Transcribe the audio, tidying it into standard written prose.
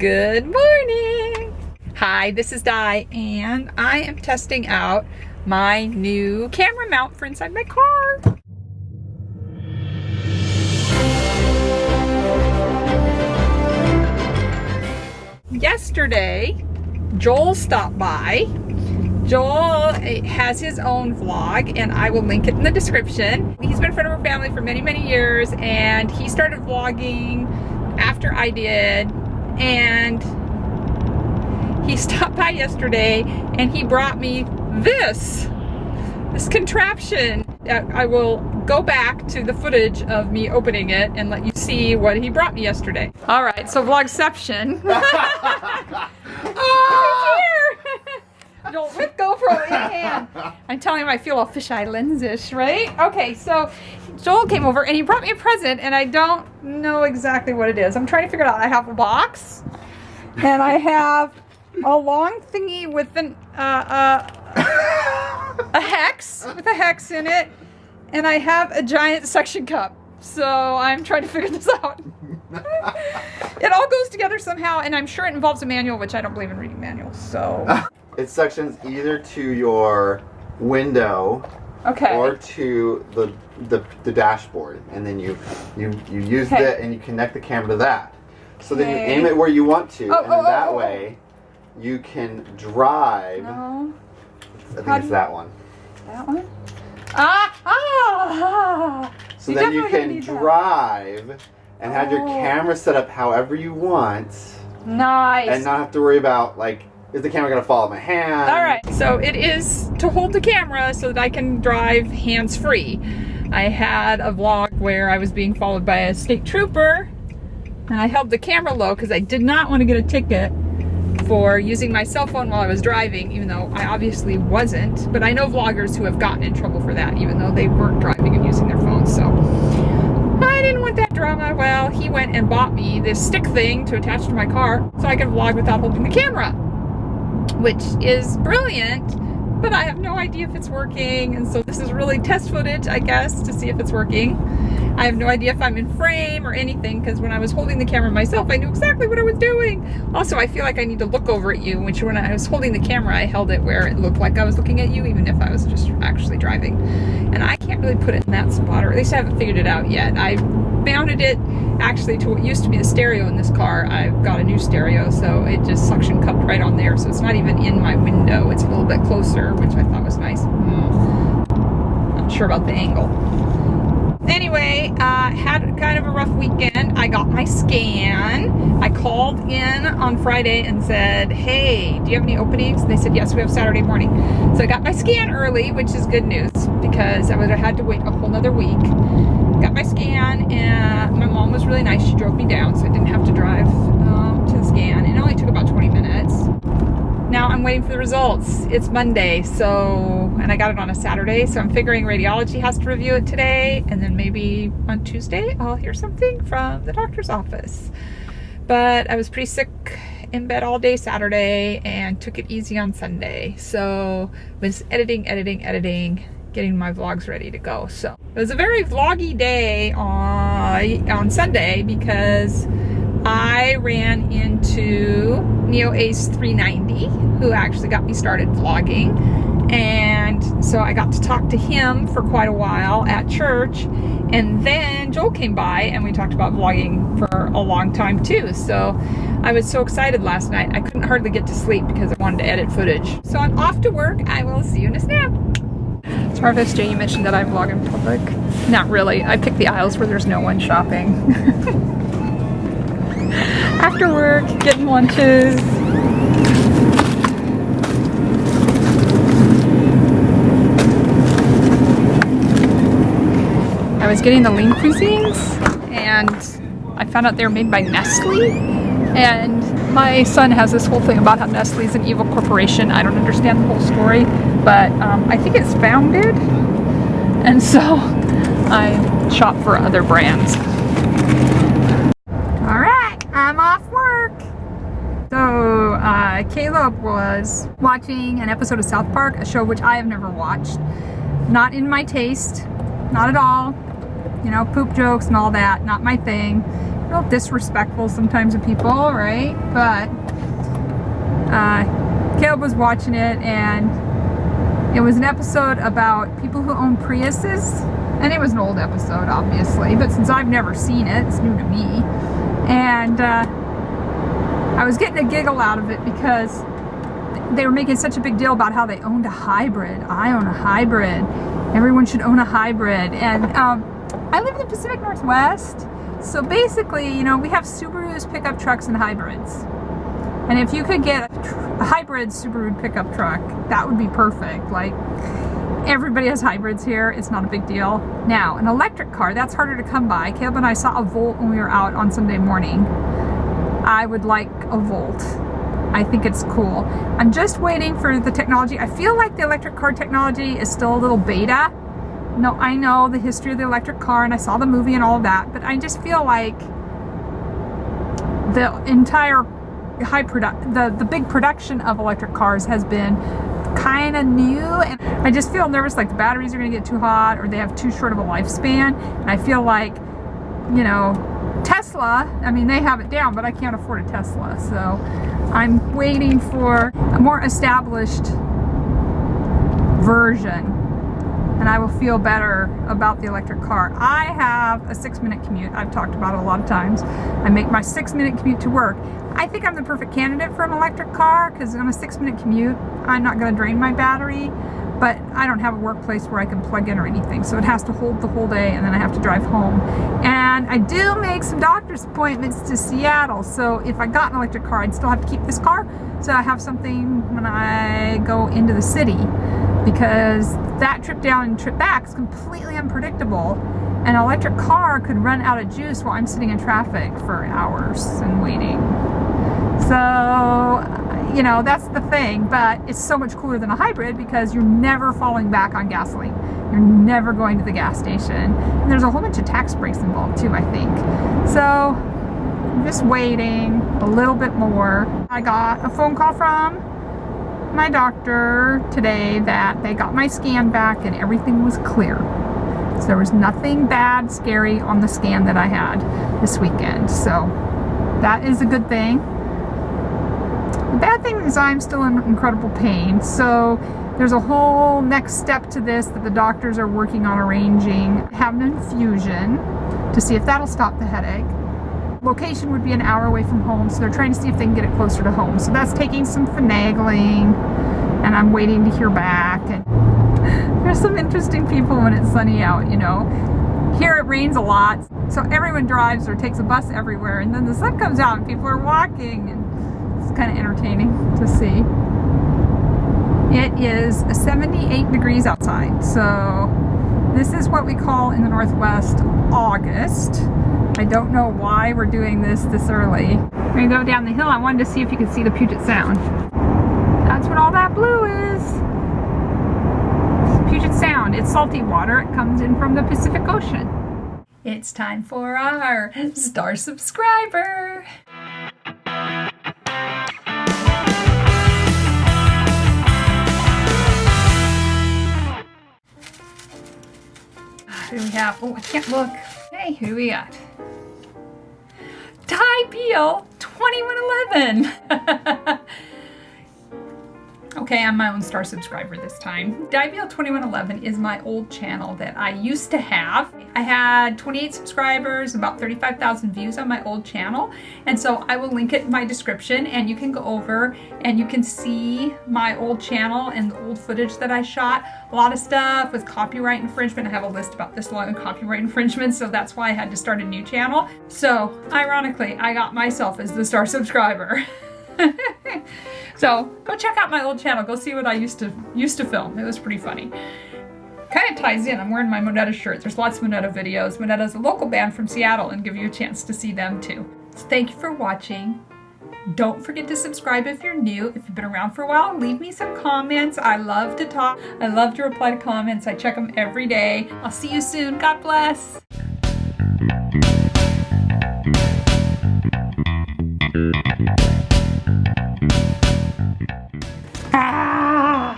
Good morning. Hi, this is Di, and I am testing out my new camera mount for inside my car. Yesterday, Joel stopped by. Joel has his own vlog, and I will link it in the description. He's been a friend of our family for many, many years, and he started vlogging after I did, and he stopped by yesterday and he brought me this contraption. I will go back to the footage of me opening it and let you see what he brought me yesterday. All right, so vlogception. Oh, here. Joel, with GoPro in hand. I'm telling him I feel all fisheye lenses, right? Okay, so Joel came over and he brought me a present, and I don't know exactly what it is. I'm trying to figure it out. I have a box, and I have a long thingy with a hex in it, and I have a giant suction cup. So I'm trying to figure this out. It all goes together somehow, and I'm sure it involves a manual, which I don't believe in reading manuals. So it suctions either to your window, okay, or to the dashboard, and then you use that and you connect the camera to that. So then you aim it where you want to, and then that way you can drive. No. I think it's that one. That one? So then you can drive and have your camera set up however you want. Nice. And not have to worry about, like, is the camera going to fall in my hand? All right, so it is to hold the camera so that I can drive hands-free. I had a vlog where I was being followed by a state trooper, and I held the camera low because I did not want to get a ticket for using my cell phone while I was driving, even though I obviously wasn't. But I know vloggers who have gotten in trouble for that, even though they weren't driving and using their phones. So I didn't want that drama. Well, he went and bought me this stick thing to attach to my car so I could vlog without holding the camera, which is brilliant, but I have no idea if it's working. And so this is really test footage, I guess, to see if it's working. I have no idea if I'm in frame or anything, because when I was holding the camera myself, I knew exactly what I was doing. Also, I feel like I need to look over at you, which when I was holding the camera, I held it where it looked like I was looking at you, even if I was just actually driving. And I can't really put it in that spot, or at least I haven't figured it out yet. I mounted it actually to what used to be the stereo in this car. I've got a new stereo, so it just suction cupped right on there, so it's not even in my window. It's a little bit closer, which I thought was nice. Not sure about the angle. Anyway, had kind of a rough weekend. I got my scan. I called in on Friday and said, hey, do you have any openings? And they said, yes, we have Saturday morning. So I got my scan early, which is good news, because I would have had to wait a whole nother week. Got my scan, and my mom was really nice. She drove me down, so I didn't have to drive to the scan. It only took about 20 minutes. Now I'm waiting for the results. It's Monday, and I got it on a Saturday, so I'm figuring radiology has to review it today, and then maybe on Tuesday I'll hear something from the doctor's office. But I was pretty sick in bed all day Saturday and took it easy on Sunday. So I was editing, getting my vlogs ready to go. So it was a very vloggy day on Sunday, because I ran into Neo Ace 390, who actually got me started vlogging. And so I got to talk to him for quite a while at church. And then Joel came by and we talked about vlogging for a long time too. So I was so excited last night. I couldn't hardly get to sleep because I wanted to edit footage. So I'm off to work. I will see you in a snap. Smart SJ, you mentioned that I vlog in public. Not really. I pick the aisles where there's no one shopping. After work, getting lunches. I was getting the lean cuisines, and I found out they're made by Nestle. And my son has this whole thing about how Nestle is an evil corporation. I don't understand the whole story, but I think it's founded. And so I shop for other brands. I'm off work. So Caleb was watching an episode of South Park, a show which I have never watched. Not in my taste, not at all. You know, poop jokes and all that, not my thing. real disrespectful sometimes of people, right? But Caleb was watching it, and it was an episode about people who own Priuses, and it was an old episode, obviously, but since I've never seen it, it's new to me. And I was getting a giggle out of it because they were making such a big deal about how they owned a hybrid. I own a hybrid. Everyone should own a hybrid. And I live in the Pacific Northwest, so basically, you know, we have Subarus, pickup trucks, and hybrids. And if you could get a hybrid Subaru pickup truck, that would be perfect. Like, everybody has hybrids here. It's not a big deal. Now, an electric car, that's harder to come by. Caleb and I saw a Volt when we were out on Sunday morning. I would like a Volt. I think it's cool. I'm just waiting for the technology. I feel like the electric car technology is still a little beta. No, I know the history of the electric car, and I saw the movie and all of that, but I just feel like the entire the big production of electric cars has been kind of new, and I just feel nervous, like the batteries are going to get too hot, or they have too short of a lifespan. And I feel like, you know, Tesla, I mean, they have it down, but I can't afford a Tesla, so I'm waiting for a more established version, and I will feel better about the electric car. I have a 6-minute commute. I've talked about it a lot of times. I make my 6-minute commute to work. I think I'm the perfect candidate for an electric car because on a 6-minute commute, I'm not going to drain my battery, but I don't have a workplace where I can plug in or anything, so it has to hold the whole day, and then I have to drive home. And I do make some doctor's appointments to Seattle, so if I got an electric car, I'd still have to keep this car, so I have something when I go into the city, because that trip down and trip back is completely unpredictable. An electric car could run out of juice while I'm sitting in traffic for hours and waiting. So, you know, that's the thing, but it's so much cooler than a hybrid because you're never falling back on gasoline. You're never going to the gas station. And there's a whole bunch of tax breaks involved too, I think. So, I'm just waiting a little bit more. I got a phone call from my doctor today that they got my scan back and everything was clear. So there was nothing bad, scary on the scan that I had this weekend. So that is a good thing. The bad thing is I'm still in incredible pain. So there's a whole next step to this that the doctors are working on arranging. Have an infusion to see if that'll stop the headache. Location would be an hour away from home, so they're trying to see if they can get it closer to home. So that's taking some finagling, and I'm waiting to hear back. And there's some interesting people when it's sunny out, you know. Here it rains a lot, so everyone drives or takes a bus everywhere, and then the sun comes out and people are walking, and it's kind of entertaining to see. It is 78 degrees outside, so this is what we call in the Northwest August. I don't know why we're doing this early. We're gonna go down the hill. I wanted to see if you could see the Puget Sound. That's what all that blue is. Puget Sound. It's salty water. It comes in from the Pacific Ocean. It's time for our Star Subscriber. Who do we have? Oh, I can't look. Hey, who do we got? realbeal 2111. Okay, I'm my own Star Subscriber this time. realbeal 2111 is my old channel that I used to have. I had 28 subscribers, about 35,000 views on my old channel, and so I will link it in my description, and you can go over and you can see my old channel and the old footage that I shot. A lot of stuff with copyright infringement. I have a list about this long copyright infringement, so that's why I had to start a new channel. So, ironically, I got myself as the Star Subscriber. So go check out my old channel. Go see what I used to film. It was pretty funny. Kind of ties in. I'm wearing my Moneta shirt. There's lots of Moneta videos. Moneta's a local band from Seattle, and give you a chance to see them too. So thank you for watching. Don't forget to subscribe if you're new. If you've been around for a while, leave me some comments. I love to talk. I love to reply to comments. I check them every day. I'll see you soon. God bless. Ah!